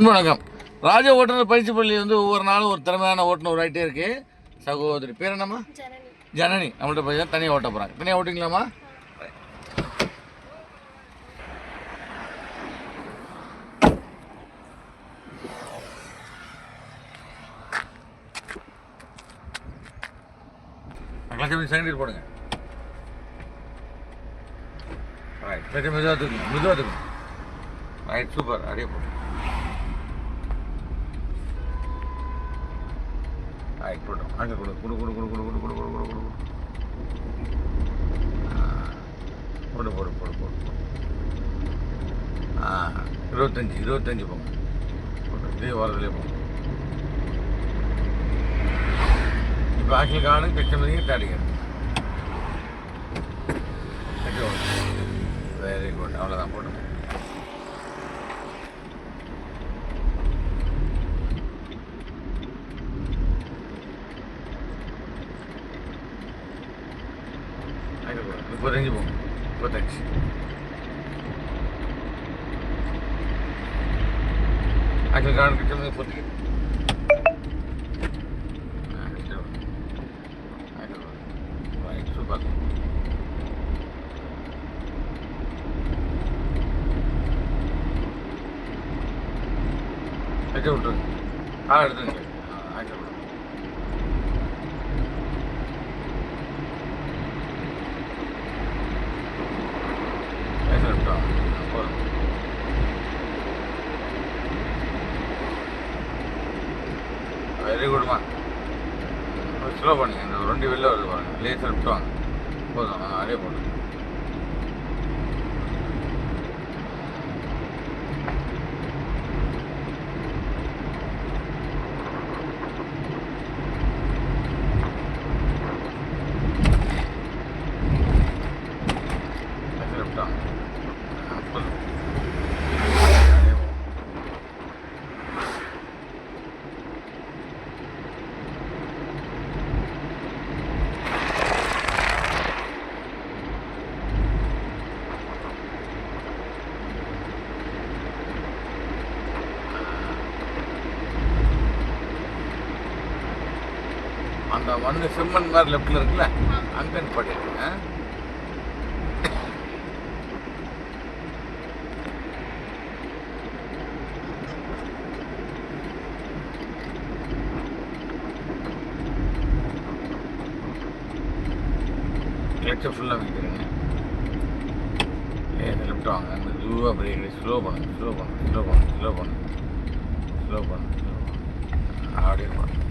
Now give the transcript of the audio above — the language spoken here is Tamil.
வணக்கம். ராஜ ஓட்டுநர் பயிற்சி பள்ளி ஒவ்வொரு நாளும் ஒரு திறமையான ஓட்டுநர் உருவாகிட்டே இருக்கு. சகோதரி பேர் என்னம்மா? ஜனனி. நம்மள்ட்ட போய் தனியாக ஓட்ட போகிறாங்க. தனியாக ஓட்டிங்களாம்மா? செகண்ட் போடுங்க. ரைட், மெதுவாக தூக்குங்க. Right, super. அப்படியே போடுங்க. போட்டோம். அங்கே கொடு 25 போங்க. இதே வாரத்துலேயே போங்க. இப்போ ஆக்சுவல் கார்டு கஸ்டமரிங்க தேடிங்க. Very good. அவ்வளோதான் போட்டோம். Potente bom. Potente. Aquele cara que também potente. Vai, super. Aja udah. Ada nih. Aja udah. Very குட்மா. ஸ்லோ பண்ணுங்க. இந்த 2 வெளில வருது பாருங்க. லேசர் விட்டுவாங்க போதும். அதே போட்டு லேசர் விட்டுவாங்க. போதும். அந்த மண்ணு செம்மண் மாதிரி லெஃப்டில் இருக்குல்ல, அங்கே நிப்பாட்டிருக்குங்க. கிளச்சை ஃபுல்லாக வைக்கிறேங்க. லெஃப்ட் வாங்க. அந்த ஜூவாக பிரேக் ஸ்லோ பண்ணுங்க. அப்படியே பண்ணுங்க.